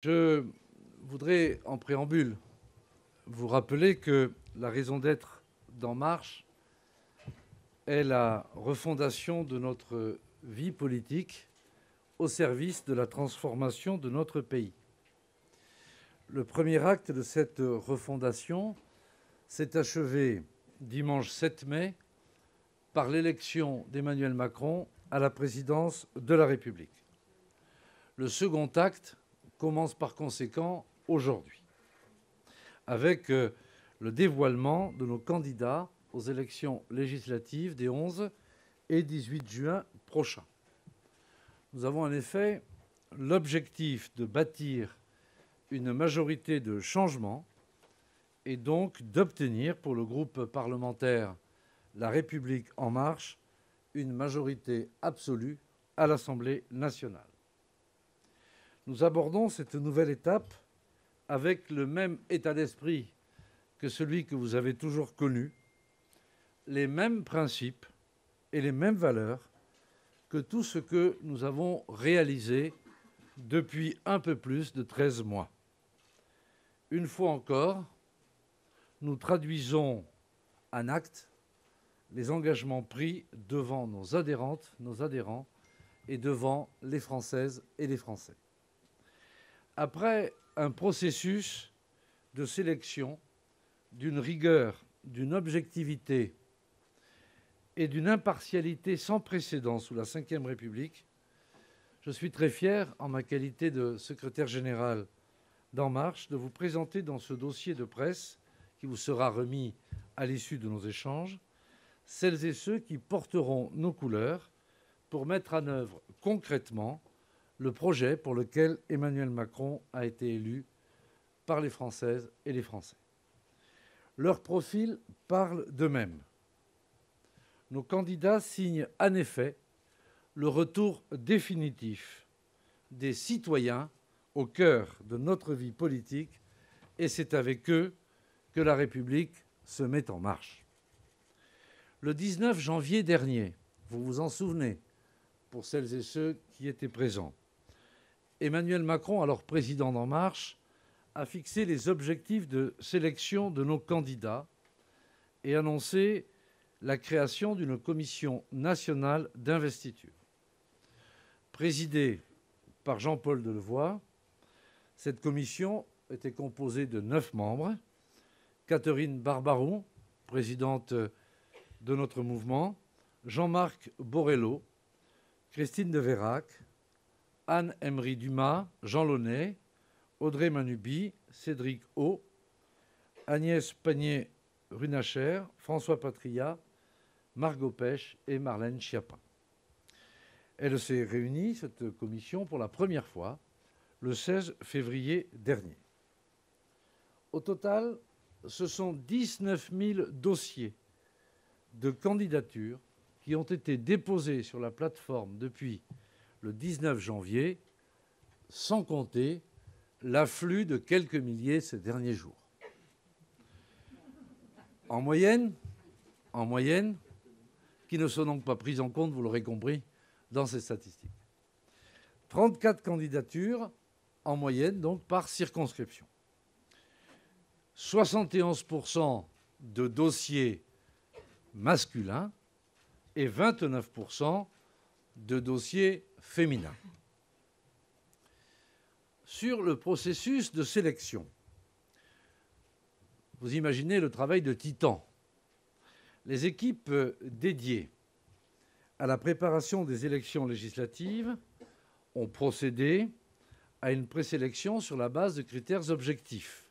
Je voudrais, en préambule, vous rappeler que la raison d'être d'En Marche est la refondation de notre vie politique au service de la transformation de notre pays. Le premier acte de cette refondation s'est achevé dimanche 7 mai par l'élection d'Emmanuel Macron à la présidence de la République. Le second acte commence par conséquent aujourd'hui, avec le dévoilement de nos candidats aux élections législatives des 11 et 18 juin prochains. Nous avons en effet l'objectif de bâtir une majorité de changement et donc d'obtenir pour le groupe parlementaire La République En Marche une majorité absolue à l'Assemblée nationale. Nous abordons cette nouvelle étape avec le même état d'esprit que celui que vous avez toujours connu, les mêmes principes et les mêmes valeurs que tout ce que nous avons réalisé depuis un peu plus de 13 mois. Une fois encore, nous traduisons en actes les engagements pris devant nos adhérentes, nos adhérents et devant les Françaises et les Français. Après un processus de sélection d'une rigueur, d'une objectivité et d'une impartialité sans précédent sous la Ve République, je suis très fier, en ma qualité de secrétaire général d'En Marche, de vous présenter dans ce dossier de presse, qui vous sera remis à l'issue de nos échanges, celles et ceux qui porteront nos couleurs pour mettre en œuvre concrètement le projet pour lequel Emmanuel Macron a été élu par les Françaises et les Français. Leurs profils parlent d'eux-mêmes. Nos candidats signent en effet le retour définitif des citoyens au cœur de notre vie politique, et c'est avec eux que la République se met en marche. Le 19 janvier dernier, vous vous en souvenez, pour celles et ceux qui étaient présents, Emmanuel Macron, alors président d'En Marche, a fixé les objectifs de sélection de nos candidats et annoncé la création d'une commission nationale d'investiture. Présidée par Jean-Paul Delevoye, cette commission était composée de 9 membres. Catherine Barbaroux, présidente de notre mouvement, Jean-Marc Borrello, Christine de Vérac, Anne-Emery Dumas, Jean Launay, Audrey Manuby, Cédric O, Agnès Pannier-Runacher, François Patria, Margot Pêche et Marlène Schiappa. Elle s'est réunie, cette commission, pour la première fois le 16 février dernier. Au total, ce sont 19 000 dossiers de candidature qui ont été déposés sur la plateforme depuis le 19 janvier, sans compter l'afflux de quelques milliers ces derniers jours. En moyenne, qui ne sont donc pas prises en compte, vous l'aurez compris, dans ces statistiques. 34 candidatures en moyenne, donc par circonscription. 71% de dossiers masculins et 29% de dossiers féminins. Sur le processus de sélection, vous imaginez le travail de titan. Les équipes dédiées à la préparation des élections législatives ont procédé à une présélection sur la base de critères objectifs.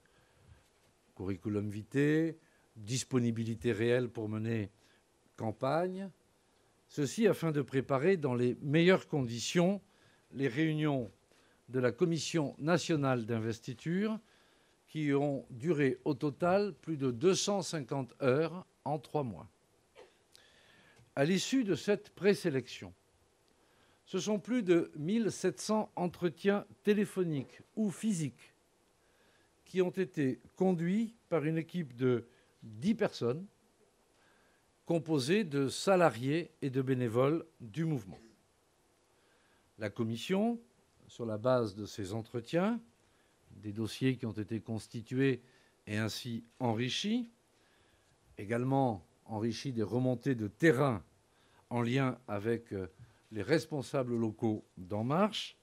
Curriculum vitae, disponibilité réelle pour mener campagne, ceci afin de préparer dans les meilleures conditions les réunions de la Commission nationale d'investiture qui ont duré au total plus de 250 heures en 3 mois. À l'issue de cette présélection, ce sont plus de 1700 entretiens téléphoniques ou physiques qui ont été conduits par une équipe de 10 personnes composée de salariés et de bénévoles du mouvement. La commission, sur la base de ces entretiens, des dossiers qui ont été constitués et ainsi enrichis, également enrichis des remontées de terrain en lien avec les responsables locaux d'En Marche,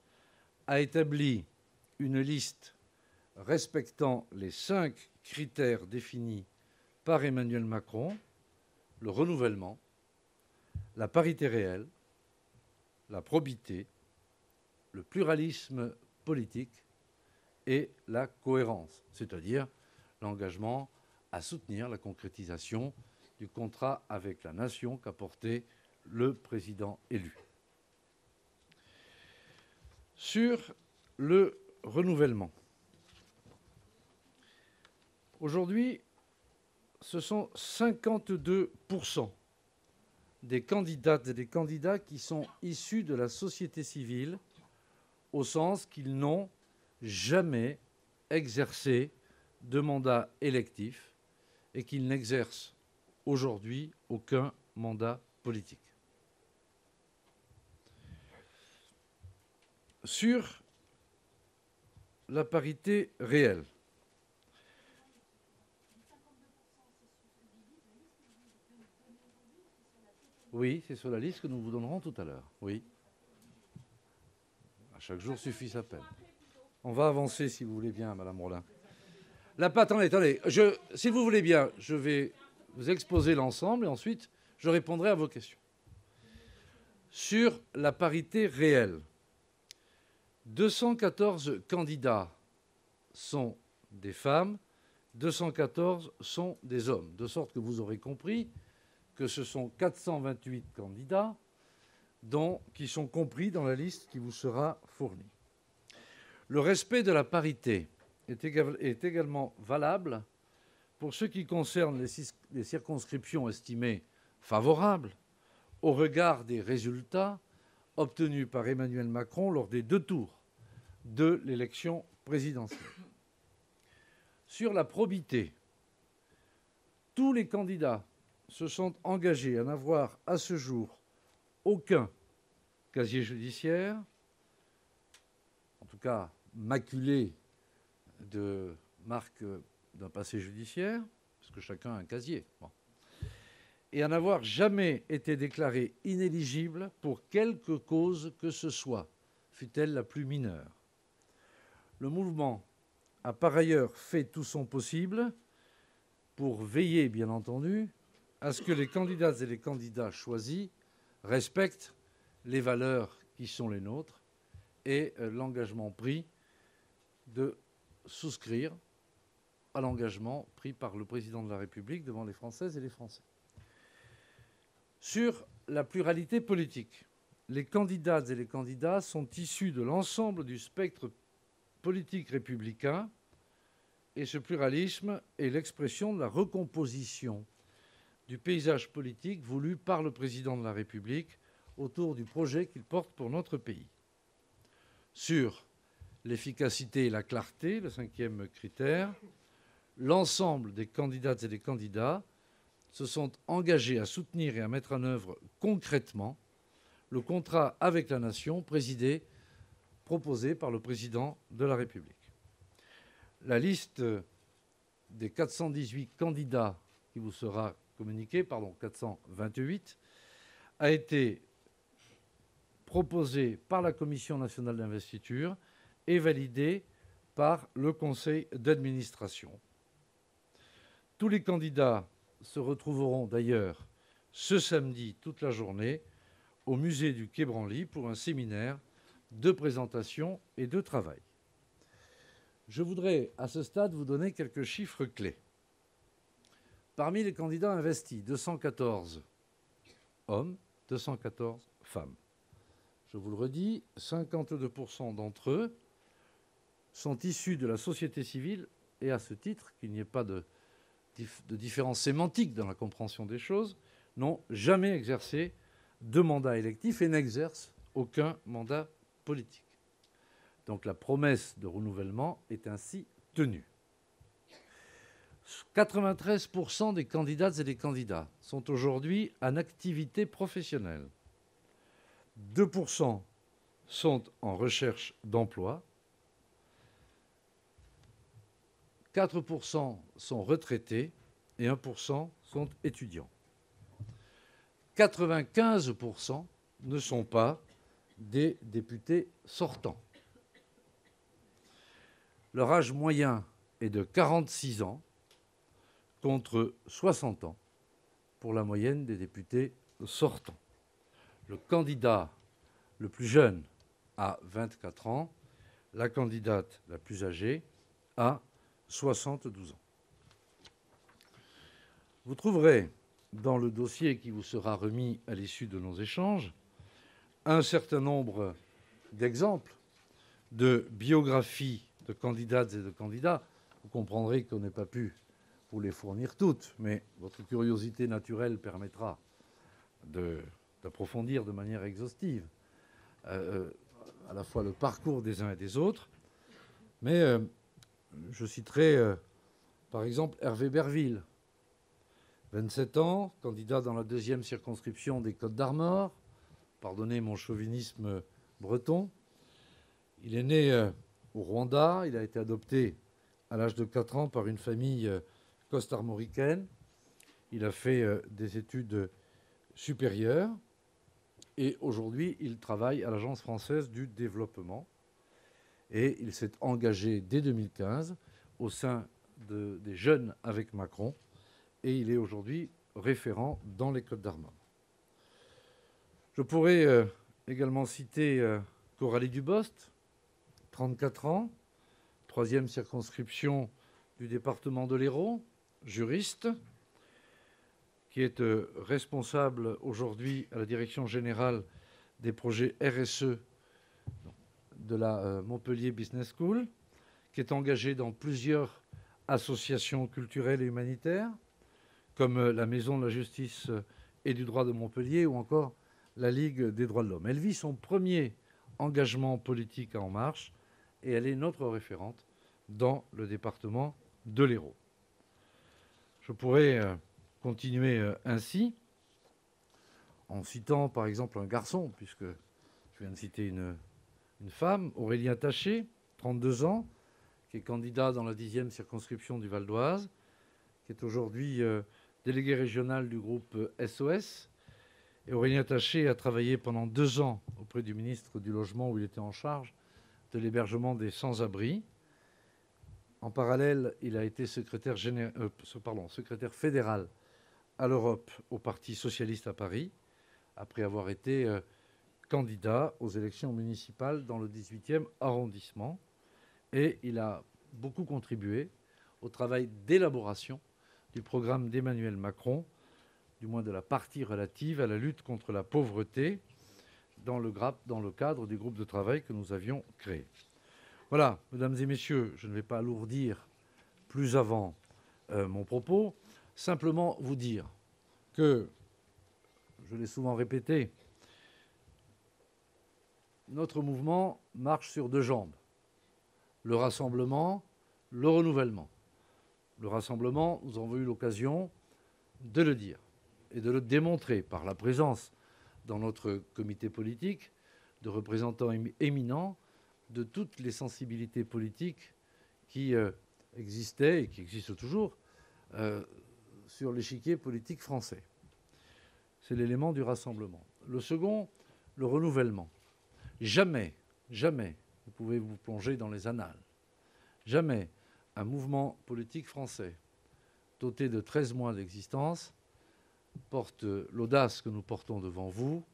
a établi une liste respectant les 5 critères définis par Emmanuel Macron: le renouvellement, la parité réelle, la probité, le pluralisme politique et la cohérence, c'est-à-dire l'engagement à soutenir la concrétisation du contrat avec la nation qu'a porté le président élu. Sur le renouvellement, aujourd'hui, ce sont 52% des candidates et des candidats qui sont issus de la société civile, au sens qu'ils n'ont jamais exercé de mandat électif et qu'ils n'exercent aujourd'hui aucun mandat politique. Sur la parité réelle, oui, c'est sur la liste que nous vous donnerons tout à l'heure. Oui. À chaque jour suffit sa peine. On va avancer si vous voulez bien, Madame Rolin. Attendez. Si vous voulez bien, je vais vous exposer l'ensemble et ensuite je répondrai à vos questions. Sur la parité réelle, 214 candidats sont des femmes, 214 sont des hommes, de sorte que vous aurez compris que ce sont 428 candidats qui sont compris dans la liste qui vous sera fournie. Le respect de la parité est également valable pour ce qui concerne les circonscriptions estimées favorables au regard des résultats obtenus par Emmanuel Macron lors des 2 tours de l'élection présidentielle. Sur la probité, tous les candidats se sont engagés à n'avoir à ce jour aucun casier judiciaire, en tout cas maculé de marque d'un passé judiciaire, parce que chacun a un casier, bon, et à n'avoir jamais été déclaré inéligible pour quelque cause que ce soit, fût-elle la plus mineure. Le mouvement a par ailleurs fait tout son possible pour veiller, bien entendu, à ce que les candidates et les candidats choisis respectent les valeurs qui sont les nôtres et l'engagement pris de souscrire à l'engagement pris par le président de la République devant les Françaises et les Français. Sur la pluralité politique, les candidates et les candidats sont issus de l'ensemble du spectre politique républicain et ce pluralisme est l'expression de la recomposition du paysage politique voulu par le président de la République autour du projet qu'il porte pour notre pays. Sur l'efficacité et la clarté, le 5e critère, l'ensemble des candidates et des candidats se sont engagés à soutenir et à mettre en œuvre concrètement le contrat avec la nation proposé par le président de la République. La liste des 418 candidats qui vous sera communiquée, 428, a été proposée par la Commission nationale d'investiture et validée par le Conseil d'administration. Tous les candidats se retrouveront d'ailleurs ce samedi toute la journée au musée du Quai Branly pour un séminaire de présentation et de travail. Je voudrais à ce stade vous donner quelques chiffres clés. Parmi les candidats investis, 214 hommes, 214 femmes. Je vous le redis, 52% d'entre eux sont issus de la société civile et à ce titre, qu'il n'y ait pas de différence sémantique dans la compréhension des choses, n'ont jamais exercé de mandat électif et n'exercent aucun mandat politique. Donc la promesse de renouvellement est ainsi tenue. 93% des candidates et des candidats sont aujourd'hui en activité professionnelle. 2% sont en recherche d'emploi. 4% sont retraités et 1% sont étudiants. 95% ne sont pas des députés sortants. Leur âge moyen est de 46 ans contre 60 ans pour la moyenne des députés sortants. Le candidat le plus jeune a 24 ans, la candidate la plus âgée a 72 ans. Vous trouverez dans le dossier qui vous sera remis à l'issue de nos échanges un certain nombre d'exemples de biographies de candidates et de candidats. Vous comprendrez qu'on n'ait pas pu vous les fournir toutes, mais votre curiosité naturelle permettra d'approfondir de manière exhaustive à la fois le parcours des uns et des autres. Mais je citerai par exemple Hervé Berville, 27 ans, candidat dans la 2e circonscription des Côtes-d'Armor. Pardonnez mon chauvinisme breton. Il est né au Rwanda. Il a été adopté à l'âge de 4 ans par une famille costarmoricaine. Il a fait des études supérieures. Et aujourd'hui, il travaille à l'Agence française du développement. Et il s'est engagé dès 2015 au sein des Jeunes avec Macron. Et il est aujourd'hui référent dans les Côtes-d'Armor. Je pourrais également citer Coralie Dubost, 34 ans, 3e circonscription du département de l'Hérault, juriste, qui est responsable aujourd'hui à la direction générale des projets RSE de la Montpellier Business School, qui est engagée dans plusieurs associations culturelles et humanitaires, comme la Maison de la Justice et du Droit de Montpellier ou encore la Ligue des droits de l'homme. Elle vit son premier engagement politique à En Marche et elle est notre référente dans le département de l'Hérault. Je pourrais continuer ainsi en citant par exemple un garçon, puisque je viens de citer une femme, Aurélien Taché, 32 ans, qui est candidat dans la 10e circonscription du Val d'Oise, qui est aujourd'hui délégué régional du groupe SOS. Et Aurélien Taché a travaillé pendant 2 ans auprès du ministre du Logement, où il était en charge de l'hébergement des sans-abri. En parallèle, il a été secrétaire fédéral à l'Europe au Parti socialiste à Paris, après avoir été candidat aux élections municipales dans le 18e arrondissement. Et il a beaucoup contribué au travail d'élaboration du programme d'Emmanuel Macron, du moins de la partie relative à la lutte contre la pauvreté, dans le cadre du groupe de travail que nous avions créé. Voilà, mesdames et messieurs, je ne vais pas alourdir plus avant mon propos, simplement vous dire que, je l'ai souvent répété, notre mouvement marche sur 2 jambes. Le rassemblement, le renouvellement. Le rassemblement, nous avons eu l'occasion de le dire et de le démontrer par la présence dans notre comité politique de représentants éminents de toutes les sensibilités politiques qui existaient et qui existent toujours sur l'échiquier politique français. C'est l'élément du rassemblement. Le second, le renouvellement. Jamais, vous pouvez vous plonger dans les annales, jamais un mouvement politique français doté de 13 mois d'existence porte l'audace que nous portons devant vous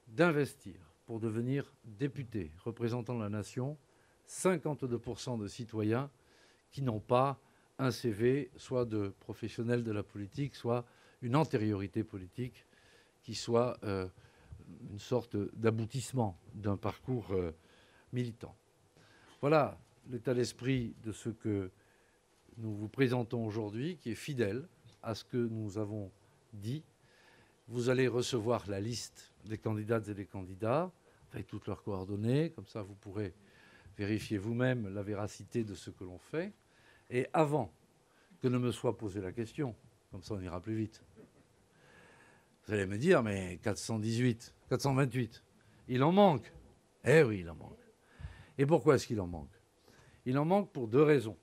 d'investir pour devenir député représentant la nation 52% de citoyens qui n'ont pas un CV soit de professionnel de la politique, soit une antériorité politique qui soit une sorte d'aboutissement d'un parcours militant. Voilà l'état d'esprit de ce que nous vous présentons aujourd'hui, qui est fidèle à ce que nous avons dit. Vous allez recevoir la liste des candidates et des candidats, avec toutes leurs coordonnées. Comme ça, vous pourrez vérifier vous-même la véracité de ce que l'on fait. Et avant que ne me soit posée la question, comme ça on ira plus vite, vous allez me dire, mais 428, il en manque. Eh oui, il en manque. Et pourquoi est-ce qu'il en manque? Il en manque pour 2 raisons.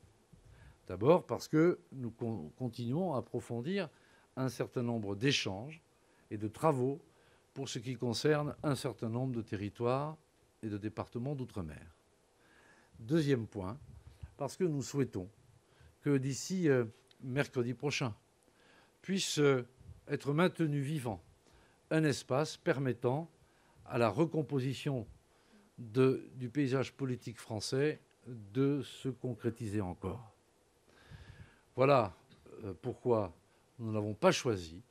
D'abord parce que nous continuons à approfondir un certain nombre d'échanges et de travaux pour ce qui concerne un certain nombre de territoires et de départements d'outre-mer. Deuxième point, parce que nous souhaitons que d'ici mercredi prochain puisse être maintenu vivant un espace permettant à la recomposition du paysage politique français de se concrétiser encore. Voilà pourquoi nous n'avons pas choisi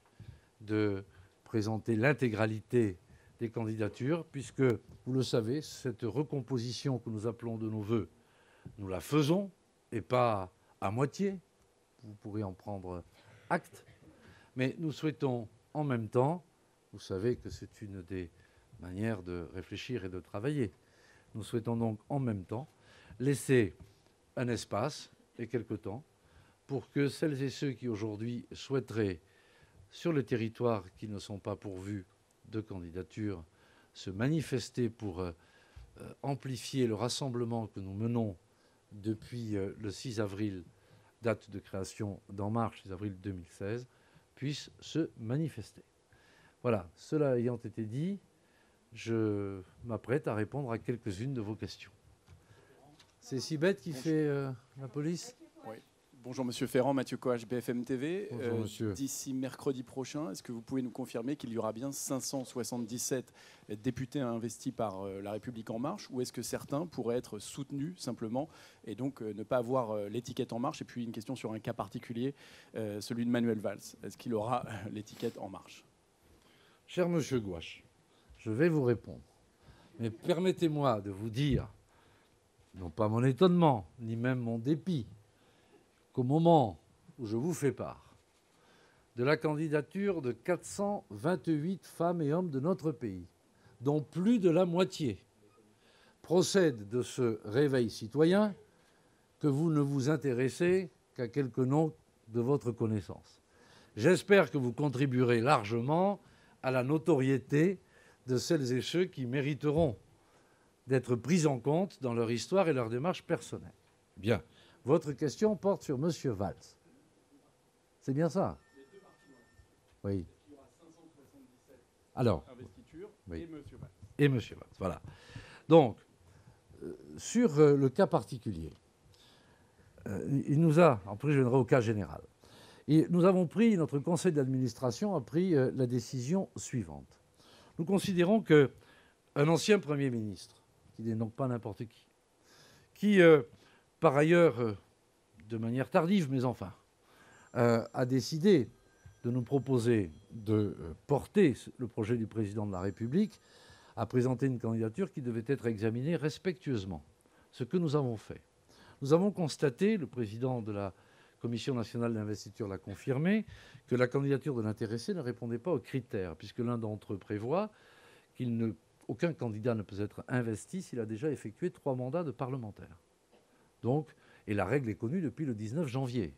de présenter l'intégralité des candidatures, puisque, vous le savez, cette recomposition que nous appelons de nos voeux, nous la faisons, et pas à moitié, vous pourrez en prendre acte, mais nous souhaitons en même temps, vous savez que c'est une des manières de réfléchir et de travailler, nous souhaitons donc en même temps laisser un espace et quelque temps pour que celles et ceux qui aujourd'hui souhaiteraient, sur les territoires qui ne sont pas pourvus de candidature, se manifester pour amplifier le rassemblement que nous menons depuis le 6 avril, date de création d'En Marche, 6 avril 2016, puissent se manifester. Voilà, cela ayant été dit, je m'apprête à répondre à quelques-unes de vos questions. C'est Sibeth qui fait la police ? Oui. Bonjour Monsieur Ferrand, Mathieu Coache, BFM TV. Bonjour monsieur. D'ici mercredi prochain, est-ce que vous pouvez nous confirmer qu'il y aura bien 577 députés investis par La République En Marche, ou est-ce que certains pourraient être soutenus simplement et donc ne pas avoir l'étiquette En Marche? Et puis une question sur un cas particulier, celui de Manuel Valls. Est-ce qu'il aura l'étiquette En Marche? Cher monsieur Gouache, je vais vous répondre. Mais permettez-moi de vous dire, non pas mon étonnement, ni même mon dépit, qu'au moment où je vous fais part de la candidature de 428 femmes et hommes de notre pays, dont plus de la moitié procèdent de ce réveil citoyen, que vous ne vous intéressez qu'à quelques noms de votre connaissance. J'espère que vous contribuerez largement à la notoriété de celles et ceux qui mériteront d'être pris en compte dans leur histoire et leur démarche personnelle. Bien. Votre question porte sur M. Valls. C'est bien ça? Oui. Alors, oui. Et M. Valls. Voilà. Donc, sur le cas particulier, il nous a, après je viendrai au cas général, et nous avons pris, notre conseil d'administration a pris la décision suivante. Nous considérons qu'un ancien Premier ministre, qui n'est donc pas n'importe qui par ailleurs, de manière tardive, mais enfin, a décidé de nous proposer de porter le projet du président de la République, a présenté une candidature qui devait être examinée respectueusement. Ce que nous avons fait. Nous avons constaté, le président de la Commission nationale d'investiture l'a confirmé, que la candidature de l'intéressé ne répondait pas aux critères, puisque l'un d'entre eux prévoit qu'aucun candidat ne peut être investi s'il a déjà effectué 3 mandats de parlementaire. Donc, et la règle est connue depuis le 19 janvier.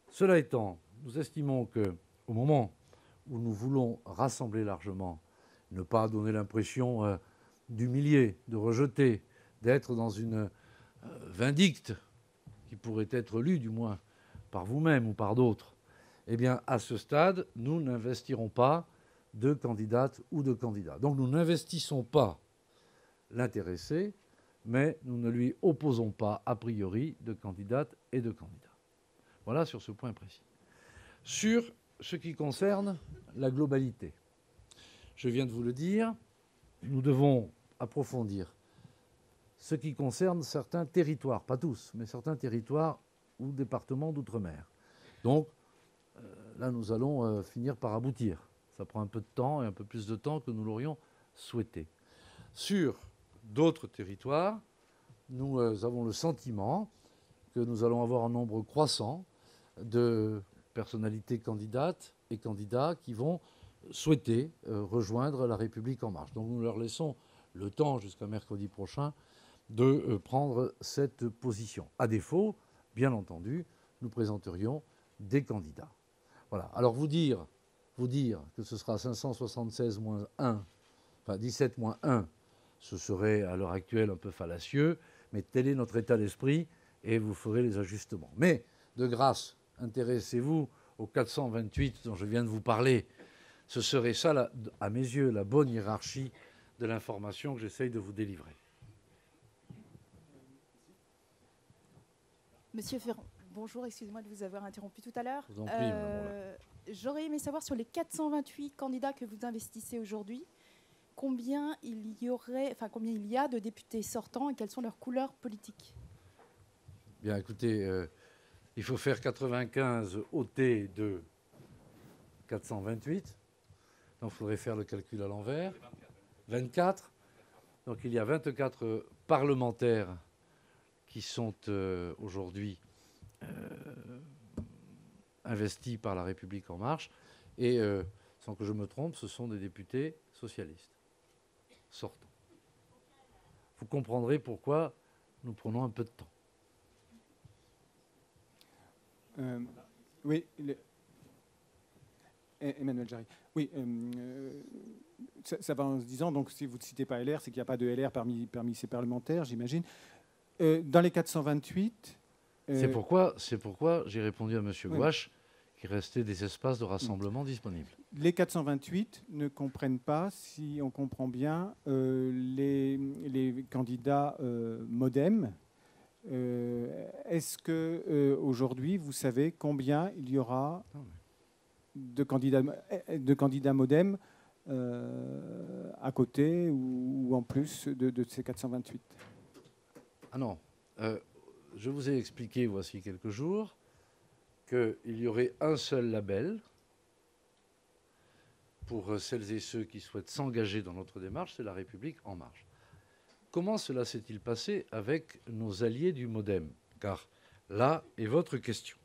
Cela étant, nous estimons qu'au moment où nous voulons rassembler largement, ne pas donner l'impression d'humilier, de rejeter, d'être dans une vindicte qui pourrait être lue, du moins, par vous-même ou par d'autres, eh bien, à ce stade, nous n'investirons pas de candidates ou de candidats. Donc, nous n'investissons pas l'intéressé, mais nous ne lui opposons pas, a priori, de candidates et de candidats. Voilà sur ce point précis. Sur ce qui concerne la globalité, je viens de vous le dire, nous devons approfondir ce qui concerne certains territoires, pas tous, mais certains territoires ou départements d'outre-mer. Donc, là, nous allons finir par aboutir. Ça prend un peu de temps et un peu plus de temps que nous l'aurions souhaité. Sur d'autres territoires, nous avons le sentiment que nous allons avoir un nombre croissant de personnalités candidates et candidats qui vont souhaiter rejoindre La République En Marche. Donc nous leur laissons le temps jusqu'à mercredi prochain de prendre cette position. À défaut, bien entendu, nous présenterions des candidats. Voilà. Alors vous dire que ce sera 576 moins 1, enfin 17 moins 1, ce serait à l'heure actuelle un peu fallacieux, mais tel est notre état d'esprit et vous ferez les ajustements. Mais, de grâce, intéressez-vous au 428 dont je viens de vous parler. Ce serait ça, à mes yeux, la bonne hiérarchie de l'information que j'essaye de vous délivrer. Monsieur Ferrand, bonjour, excusez-moi de vous avoir interrompu tout à l'heure. Je vous en prie, Madame Moulin. J'aurais aimé savoir sur les 428 candidats que vous investissez aujourd'hui, combien il y a de députés sortants et quelles sont leurs couleurs politiques. Bien, écoutez, il faut faire 95 OT de 428. Donc, il faudrait faire le calcul à l'envers. 24. Donc, il y a 24 parlementaires qui sont aujourd'hui investis par La République En Marche. Et, sans que je me trompe, ce sont des députés socialistes sortants. Vous comprendrez pourquoi nous prenons un peu de temps. Oui, Emmanuel Jarry. Oui, ça va en se disant, donc si vous ne citez pas LR, c'est qu'il n'y a pas de LR parmi ces parlementaires, j'imagine. Dans les 428... C'est pourquoi j'ai répondu à M. Gouache qu'il restait des espaces de rassemblement disponibles. Les 428 ne comprennent pas, si on comprend bien, les candidats MoDem. Est-ce que aujourd'hui, vous savez combien il y aura de candidats MoDem à côté ou en plus de ces 428? Ah non. Je vous ai expliqué, voici quelques jours, qu'il y aurait un seul label pour celles et ceux qui souhaitent s'engager dans notre démarche, c'est La République En Marche. Comment cela s'est-il passé avec nos alliés du MoDem? Car là est votre question.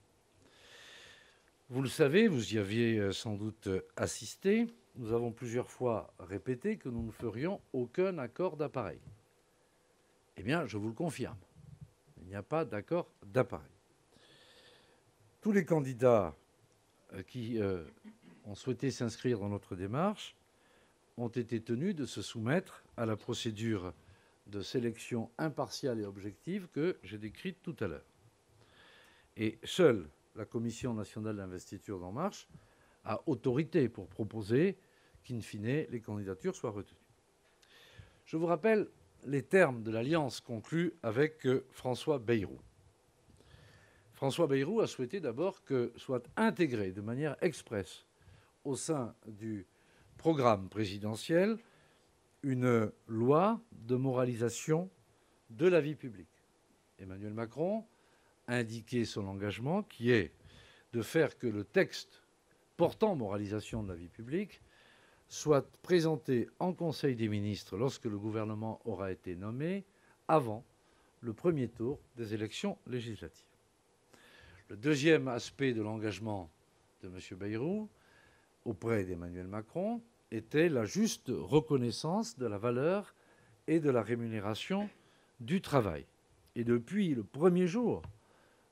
Vous le savez, vous y aviez sans doute assisté, nous avons plusieurs fois répété que nous ne ferions aucun accord d'appareil. Eh bien, je vous le confirme, il n'y a pas d'accord d'appareil. Tous les candidats qui ont souhaité s'inscrire dans notre démarche ont été tenus de se soumettre à la procédure de sélection impartiale et objective que j'ai décrite tout à l'heure. Et seule la Commission nationale d'investiture d'En Marche a autorité pour proposer qu'in fine, les candidatures soient retenues. Je vous rappelle les termes de l'alliance conclue avec François Bayrou. François Bayrou a souhaité d'abord que soit intégré de manière expresse au sein du programme présidentiel une loi de moralisation de la vie publique. Emmanuel Macron a indiqué son engagement qui est de faire que le texte portant moralisation de la vie publique soit présenté en Conseil des ministres lorsque le gouvernement aura été nommé avant le premier tour des élections législatives. Le deuxième aspect de l'engagement de M. Bayrou auprès d'Emmanuel Macron était la juste reconnaissance de la valeur et de la rémunération du travail. Et depuis le premier jour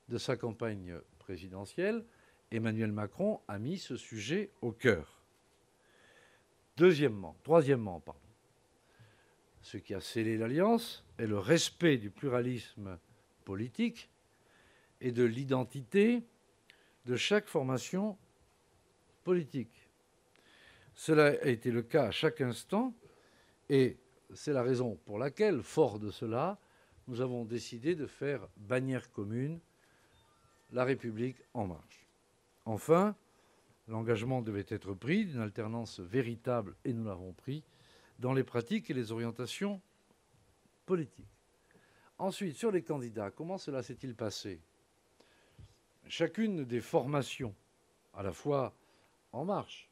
de sa campagne présidentielle, Emmanuel Macron a mis ce sujet au cœur. Troisièmement, ce qui a scellé l'alliance est le respect du pluralisme politique et de l'identité de chaque formation politique. Cela a été le cas à chaque instant et c'est la raison pour laquelle, fort de cela, nous avons décidé de faire bannière commune La République En Marche. Enfin, l'engagement devait être pris d'une alternance véritable, et nous l'avons pris, dans les pratiques et les orientations politiques. Ensuite, sur les candidats, comment cela s'est-il passé? Chacune des formations, à la fois En Marche,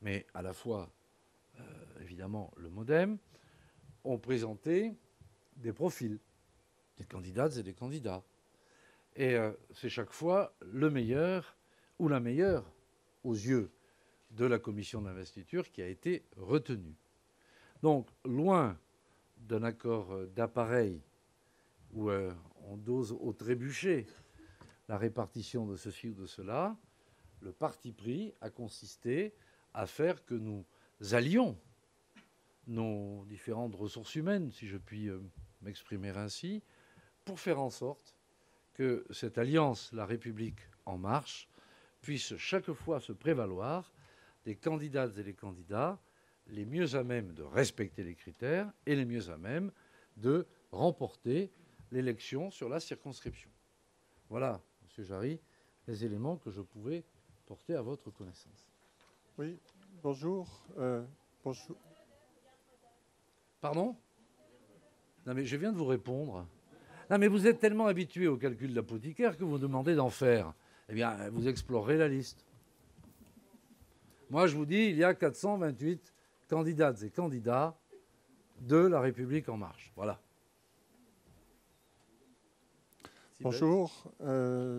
mais à la fois, évidemment, le MoDem, ont présenté des profils, des candidates et des candidats. Et c'est chaque fois le meilleur ou la meilleure aux yeux de la commission d'investiture qui a été retenue. Donc, loin d'un accord d'appareil où on dose au trébuchet la répartition de ceci ou de cela, le parti pris a consisté à faire que nous allions nos différentes ressources humaines, si je puis m'exprimer ainsi, pour faire en sorte que cette alliance La République En Marche puisse chaque fois se prévaloir des candidates et des candidats les mieux à même de respecter les critères et les mieux à même de remporter l'élection sur la circonscription. Voilà, M. Jarry, les éléments que je pouvais porter à votre connaissance. Oui, bonjour. Bonjour. Pardon? Non, mais je viens de vous répondre. Non, mais vous êtes tellement habitué au calcul d'apothicaire que vous demandez d'en faire. Eh bien, vous explorerez la liste. Moi, je vous dis, il y a 428 candidates et candidats de La République En Marche. Voilà. Bonjour,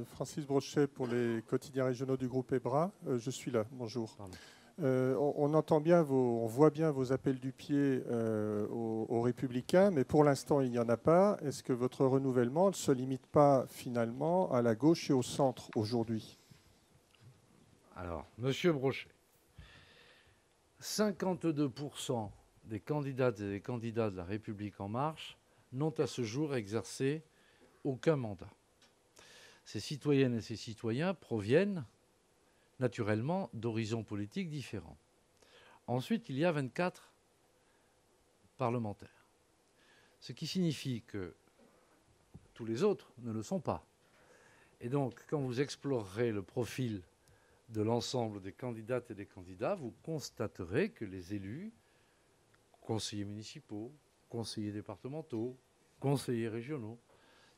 Francis Brochet pour les quotidiens régionaux du groupe EBRA. Je suis là, bonjour. On entend bien, on voit bien vos appels du pied aux Républicains, mais pour l'instant, il n'y en a pas. Est-ce que votre renouvellement ne se limite pas finalement à la gauche et au centre aujourd'hui? Alors, Monsieur Brochet, 52% des candidates et des candidats de La République En Marche n'ont à ce jour exercé aucun mandat. Ces citoyennes et ces citoyens proviennent naturellement d'horizons politiques différents. Ensuite, il y a 24 parlementaires, ce qui signifie que tous les autres ne le sont pas. Et donc, quand vous explorerez le profil de l'ensemble des candidates et des candidats, vous constaterez que les élus, conseillers municipaux, conseillers départementaux, conseillers régionaux,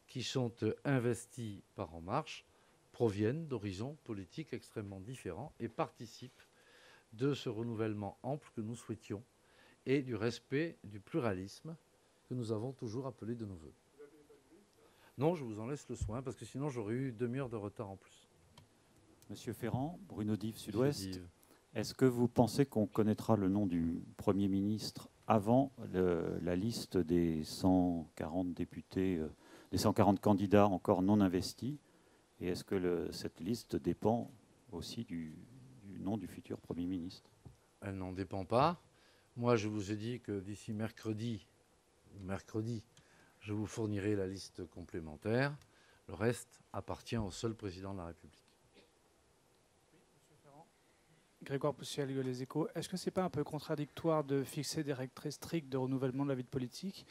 qui sont investis par En Marche, proviennent d'horizons politiques extrêmement différents et participent de ce renouvellement ample que nous souhaitions et du respect du pluralisme que nous avons toujours appelé de nos voeux. Non, je vous en laisse le soin, parce que sinon j'aurais eu demi-heure de retard en plus. Monsieur Ferrand, Bruno Dive, Sud-Ouest. Dive. Est-ce que vous pensez qu'on connaîtra le nom du Premier ministre avant la liste des 140 députés, des 140 candidats encore non investis? Et est-ce que cette liste dépend aussi du nom du futur Premier ministre? Elle n'en dépend pas. Moi, je vous ai dit que d'ici mercredi, je vous fournirai la liste complémentaire. Le reste appartient au seul président de la République. Grégoire Poussiel, Les Échos. Est-ce que ce n'est pas un peu contradictoire de fixer des règles très strictes de renouvellement de la vie politique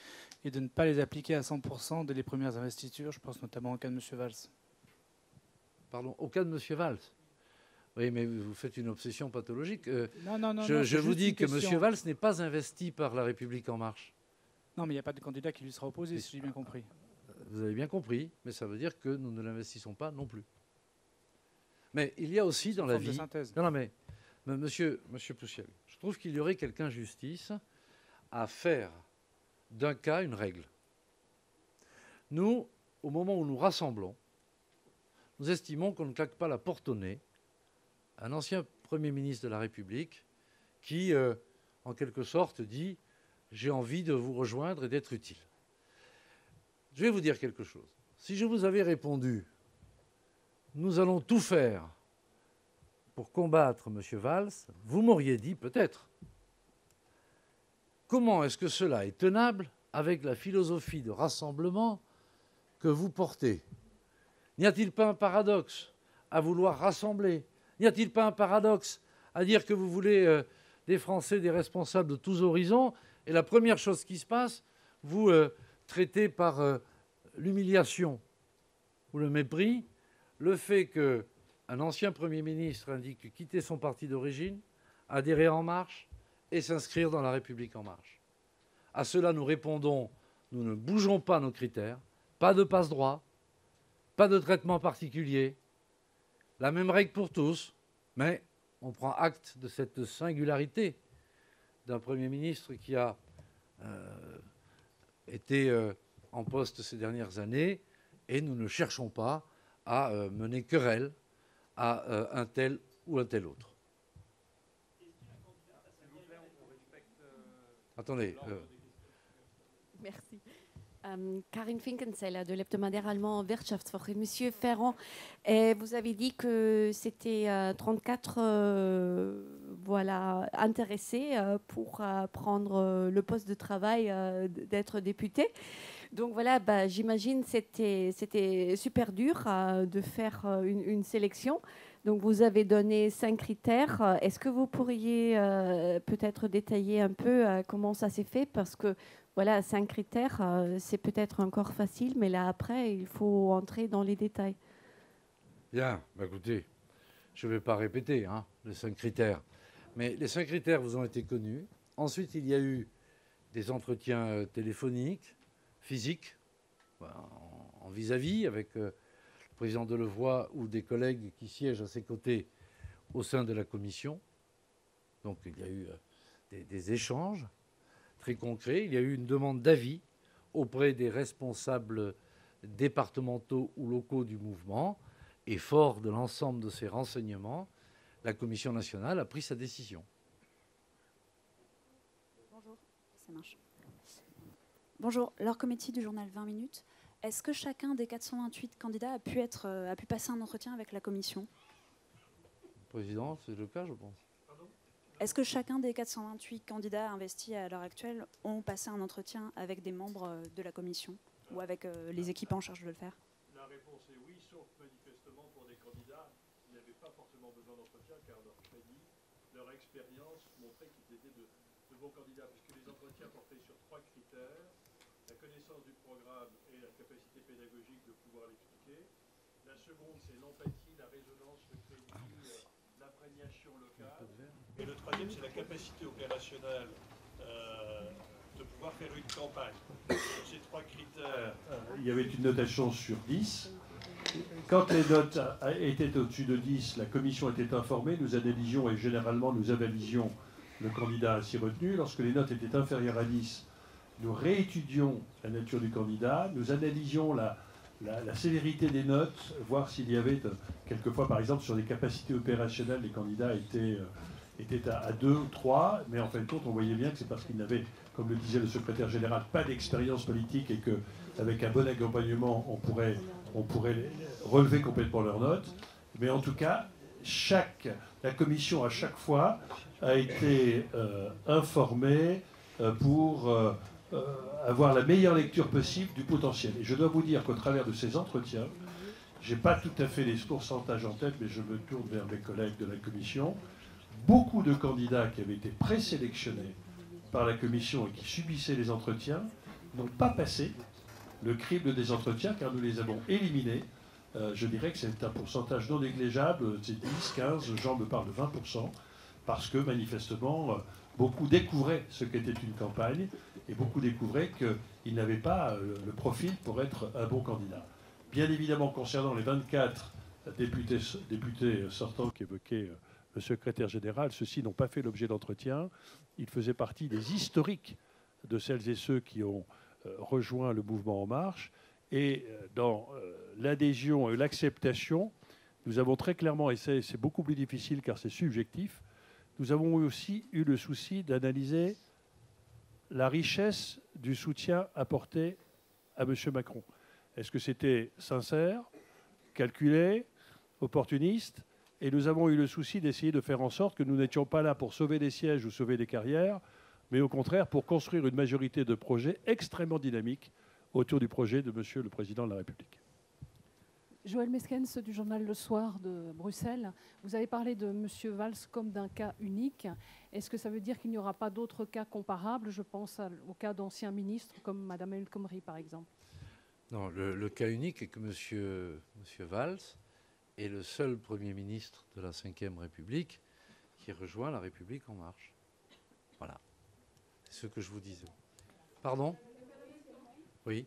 et de ne pas les appliquer à 100% dès les premières investitures? Je pense notamment au cas de M. Valls. Pardon, au cas de M. Valls. Oui, mais vous faites une obsession pathologique. Non, je vous dis que M. Valls n'est pas investi par La République En Marche. Non, mais il n'y a pas de candidat qui lui sera opposé, si j'ai bien compris. Vous avez bien compris, mais ça veut dire que nous ne l'investissons pas non plus. Mais il y a aussi dans la vie... Non, mais monsieur Poussiel, je trouve qu'il y aurait quelque injustice à faire d'un cas une règle. Nous, au moment où nous rassemblons, nous estimons qu'on ne claque pas la porte au nez à un ancien Premier ministre de la République qui, en quelque sorte, dit « j'ai envie de vous rejoindre et d'être utile ». Je vais vous dire quelque chose. Si je vous avais répondu « nous allons tout faire pour combattre M. Valls », vous m'auriez dit peut-être. Comment est-ce que cela est tenable avec la philosophie de rassemblement que vous portez? N'y a-t-il pas un paradoxe à vouloir rassembler? N'y a-t-il pas un paradoxe à dire que vous voulez des Français, des responsables de tous horizons, et la première chose qui se passe, vous traitez par l'humiliation ou le mépris le fait qu'un ancien Premier ministre indique quitter son parti d'origine, adhérer En Marche et s'inscrire dans La République En Marche. À cela, nous répondons, nous ne bougeons pas nos critères, pas de passe-droit, pas de traitement particulier, la même règle pour tous, mais on prend acte de cette singularité d'un Premier ministre qui a été en poste ces dernières années, et nous ne cherchons pas à mener querelle à un tel ou un tel autre. Attendez. Merci. Karine Finkenzeller de l'hebdomadaire allemand Wirtschaftswoche. Monsieur Ferrand, vous avez dit que c'était 34 intéressés pour prendre le poste de travail d'être député. Donc voilà, j'imagine c'était super dur de faire une sélection. Donc vous avez donné 5 critères. Est-ce que vous pourriez peut-être détailler un peu comment ça s'est fait? Parce que voilà, 5 critères, c'est peut-être encore facile, mais là après, il faut entrer dans les détails. Bien, écoutez, je ne vais pas répéter les 5 critères. Mais les 5 critères vous ont été connus. Ensuite, il y a eu des téléphoniques, physiques, en vis-à-vis avec le président Delevoye ou des collègues qui siègent à ses côtés au sein de la commission. Donc il y a eu des échanges très concrets. Il y a eu une demande d'avis auprès des responsables départementaux ou locaux du mouvement. Et fort de l'ensemble de ces renseignements, la Commission nationale a pris sa décision. Bonjour, ça marche. Bonjour, Laure Cometti du journal 20 minutes. Est-ce que chacun des 428 candidats a pu passer un entretien avec la Commission? Président, c'est le cas, je pense. Est-ce que chacun des 428 candidats investis à l'heure actuelle ont passé un entretien avec des membres de la Commission ou avec les équipes en charge de le faire? La réponse est oui, sauf manifestement pour des candidats qui n'avaient pas forcément besoin d'entretien, car leur crédit, leur expérience montrait qu'ils étaient de bons candidats, puisque les entretiens portaient sur 3 critères: la connaissance du programme et la capacité pédagogique de pouvoir l'expliquer. La seconde, c'est l'empathie, la résonance, le crédit, l'imprégnation locale. Et le troisième, c'est la capacité opérationnelle de pouvoir faire une campagne. Sur ces 3 critères, il y avait une notation sur 10. Quand les notes étaient au-dessus de 10, la commission était informée, nous analysions et généralement nous avalisions le candidat ainsi retenu. Lorsque les notes étaient inférieures à 10, nous réétudions la nature du candidat, nous analysions la sévérité des notes, voir s'il y avait, quelquefois par exemple sur les capacités opérationnelles, les candidats étaient à 2 ou 3, mais en fin de compte, on voyait bien que c'est parce qu'ils n'avaient, comme le disait le secrétaire général, pas d'expérience politique et qu'avec un bon accompagnement, on pourrait relever complètement leurs notes. Mais en tout cas, la commission, à chaque fois, a été informée pour avoir la meilleure lecture possible du potentiel. Et je dois vous dire qu'au travers de ces entretiens, je n'ai pas tout à fait les pourcentages en tête, mais je me tourne vers mes collègues de la commission. Beaucoup de candidats qui avaient été présélectionnés par la commission et qui subissaient les entretiens n'ont pas passé le crible des entretiens car nous les avons éliminés. Je dirais que c'est un pourcentage non négligeable, c'est 10, 15, Jean me parle de 20%, parce que manifestement, beaucoup découvraient ce qu'était une campagne et beaucoup découvraient qu'ils n'avaient pas le profil pour être un bon candidat. Bien évidemment, concernant les 24 députés sortants qu'évoquait le secrétaire général, ceux-ci n'ont pas fait l'objet d'entretien. Ils faisaient partie des historiques de celles et ceux qui ont rejoint le mouvement En Marche. Et dans l'adhésion et l'acceptation, nous avons très clairement, et c'est beaucoup plus difficile car c'est subjectif, nous avons aussi eu le souci d'analyser la richesse du soutien apporté à M. Macron. Est-ce que c'était sincère, calculé, opportuniste? Et nous avons eu le souci d'essayer de faire en sorte que nous n'étions pas là pour sauver des sièges ou sauver des carrières, mais au contraire pour construire une majorité de projets extrêmement dynamiques autour du projet de Monsieur le Président de la République. Joël Meskens du journal Le Soir de Bruxelles. Vous avez parlé de M. Valls comme d'un cas unique. Est-ce que ça veut dire qu'il n'y aura pas d'autres cas comparables? Je pense au cas d'anciens ministres comme Mme El Khomri, par exemple. Non, le cas unique est que M. Valls est le seul Premier ministre de la Ve République qui rejoint la République En Marche. Voilà. C'est ce que je vous disais. Pardon? Oui.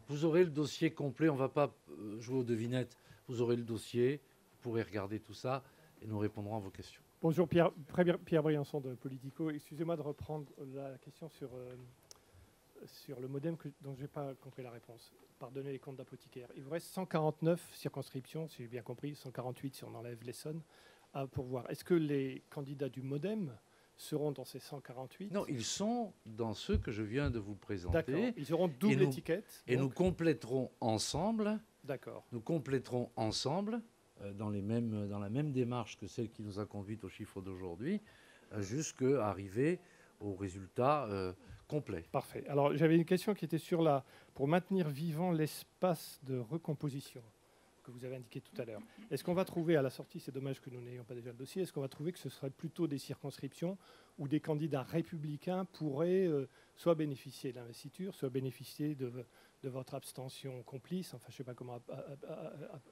Vous aurez le dossier complet, on ne va pas jouer aux devinettes. Vous aurez le dossier, vous pourrez regarder tout ça et nous répondrons à vos questions. Bonjour, Pierre Briançon de Politico. Excusez-moi de reprendre la question sur le modem dont je n'ai pas compris la réponse. Pardonnez les comptes d'apothicaire. Il vous reste 149 circonscriptions, si j'ai bien compris, 148 si on enlève l'Essonne, à pourvoir. Est-ce que les candidats du modem seront dans ces 148? Non, ils sont dans ceux que je viens de vous présenter. D'accord. Ils auront double étiquette. Et nous compléterons ensemble. D'accord. Nous compléterons ensemble, dans la même démarche que celle qui nous a conduite au chiffre d'aujourd'hui, jusqu'à arriver au résultat complet. Parfait. Alors j'avais une question qui était pour maintenir vivant l'espace de recomposition que vous avez indiqué tout à l'heure. Est-ce qu'on va trouver à la sortie, c'est dommage que nous n'ayons pas déjà le dossier, est-ce qu'on va trouver que ce serait plutôt des circonscriptions où des candidats républicains pourraient soit bénéficier de l'investiture, soit bénéficier de votre abstention complice, enfin je ne sais pas comment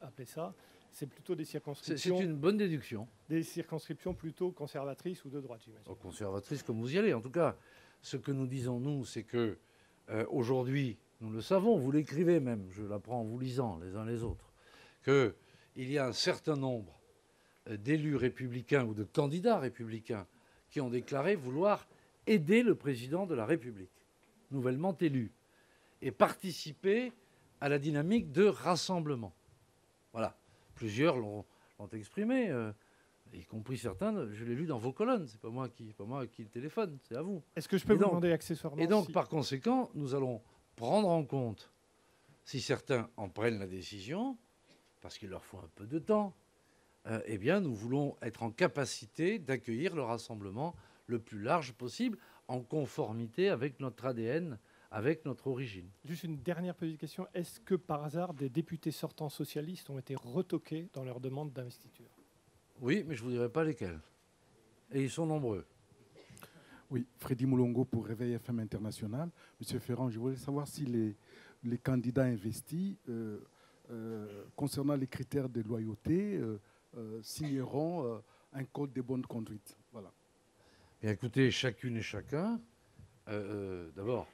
appeler ça. C'est plutôt des circonscriptions... C'est une bonne déduction. Des circonscriptions plutôt conservatrices ou de droite, j'imagine. Conservatrices comme vous y allez. En tout cas, ce que nous disons, nous, c'est que aujourd'hui, nous le savons, vous l'écrivez même, je l'apprends en vous lisant les uns les autres, qu'il y a un certain nombre d'élus républicains ou de candidats républicains qui ont déclaré vouloir aider le président de la République, nouvellement élu, et participer à la dynamique de rassemblement. Voilà. Plusieurs l'ont exprimé, y compris certains. Je l'ai lu dans vos colonnes. C'est pas moi qui le téléphone, c'est à vous. Est-ce que je peux vous demander accessoirement... Et donc, par conséquent, nous allons prendre en compte, si certains en prennent la décision, parce qu'il leur faut un peu de temps, eh bien, nous voulons être en capacité d'accueillir le rassemblement le plus large possible, en conformité avec notre ADN, avec notre origine. Juste une dernière petite question. Est-ce que, par hasard, des députés sortants socialistes ont été retoqués dans leur demande d'investiture? Oui, mais je ne vous dirai pas lesquels. Et ils sont nombreux. Oui, Freddy Moulongo pour Réveil FM International. Monsieur Ferrand, je voulais savoir si les candidats investis, concernant les critères de loyauté, signeront un code de bonne conduite. Voilà. Bien, écoutez, chacune et chacun, d'abord,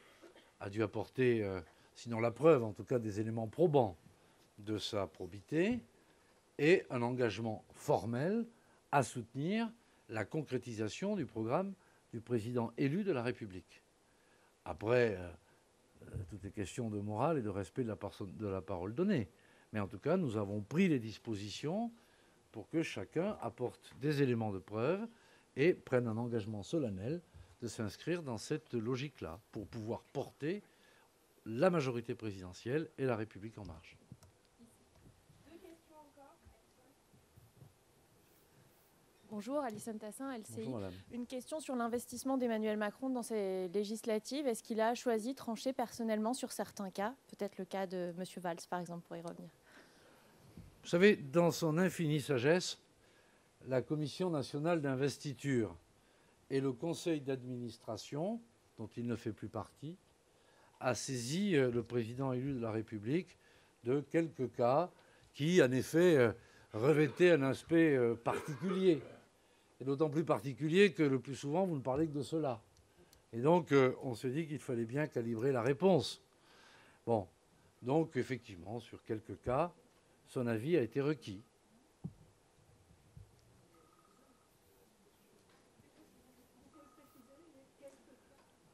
a dû apporter, sinon la preuve, en tout cas des éléments probants de sa probité, et un engagement formel à soutenir la concrétisation du programme du président élu de la République. Après, tout est question de morale et de respect de la parole donnée. Mais en tout cas, nous avons pris les dispositions pour que chacun apporte des éléments de preuve et prenne un engagement solennel de s'inscrire dans cette logique-là pour pouvoir porter la majorité présidentielle et la République en marche. Bonjour, Alison Tassin, LCI. Bonjour, madame. Une question sur l'investissement d'Emmanuel Macron dans ces législatives. Est-ce qu'il a choisi de trancher personnellement sur certains cas? Peut-être le cas de M. Valls, par exemple, pour y revenir. Vous savez, dans son infinie sagesse, la Commission nationale d'investiture et le conseil d'administration, dont il ne fait plus partie, a saisi le président élu de la République de quelques cas qui, en effet, revêtaient un aspect particulier. Et d'autant plus particulier que le plus souvent, vous ne parlez que de cela. Et donc, on se dit qu'il fallait bien calibrer la réponse. Bon, donc, effectivement, sur quelques cas, son avis a été requis.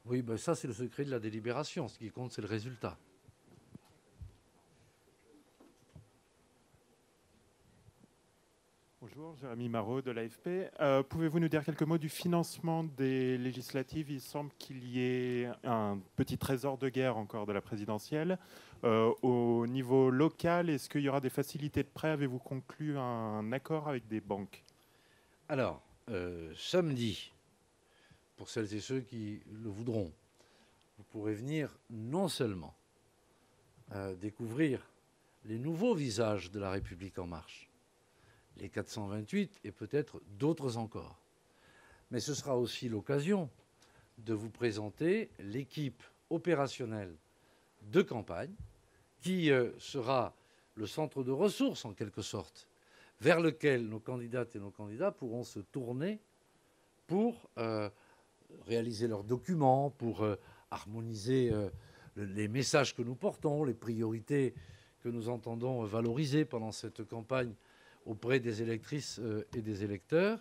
Oui, ben ça, c'est le secret de la délibération. Ce qui compte, c'est le résultat. Bonjour, Jérémy Marot de l'AFP. Pouvez-vous nous dire quelques mots du financement des législatives? Il semble qu'il y ait un petit trésor de guerre encore de la présidentielle. Au niveau local, est-ce qu'il y aura des facilités de prêt? Avez-vous conclu un accord avec des banques? Alors, samedi, pour celles et ceux qui le voudront, vous pourrez venir non seulement découvrir les nouveaux visages de la République en marche, les 428 et peut-être d'autres encore, mais ce sera aussi l'occasion de vous présenter l'équipe opérationnelle de campagne qui sera le centre de ressources en quelque sorte, vers lequel nos candidates et nos candidats pourront se tourner pour réaliser leurs documents, pour harmoniser les messages que nous portons, les priorités que nous entendons valoriser pendant cette campagne auprès des électrices et des électeurs,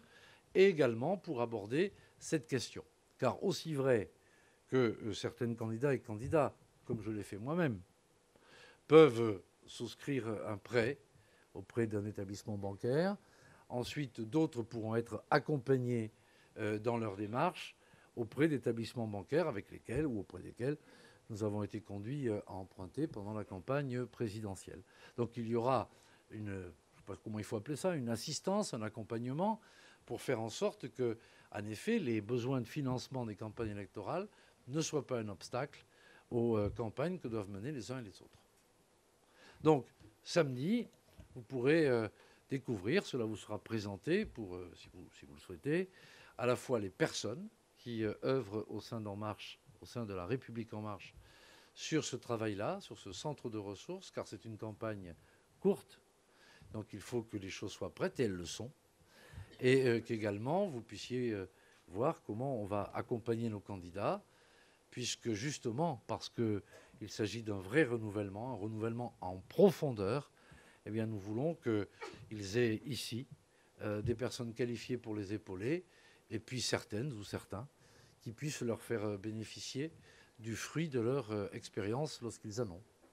et également pour aborder cette question. Car aussi vrai que certains candidats et candidats, comme je l'ai fait moi-même, peuvent souscrire un prêt auprès d'un établissement bancaire, ensuite d'autres pourront être accompagnés dans leur démarche auprès d'établissements bancaires avec lesquels ou auprès desquels nous avons été conduits à emprunter pendant la campagne présidentielle. Donc il y aura une, je ne sais pas comment il faut appeler ça, une assistance, un accompagnement pour faire en sorte que, en effet, les besoins de financement des campagnes électorales ne soit pas un obstacle aux campagnes que doivent mener les uns et les autres. Donc, samedi, vous pourrez découvrir, cela vous sera présenté, si vous le souhaitez, à la fois les personnes qui œuvrent au sein d'En Marche, au sein de La République En Marche, sur ce travail-là, sur ce centre de ressources, car c'est une campagne courte, donc il faut que les choses soient prêtes, et elles le sont, et qu'également vous puissiez voir comment on va accompagner nos candidats, puisque justement, parce qu'il s'agit d'un vrai renouvellement, un renouvellement en profondeur, eh bien nous voulons qu'ils aient ici des personnes qualifiées pour les épauler, et puis certaines ou certains qui puissent leur faire bénéficier du fruit de leur expérience lorsqu'ils en ont.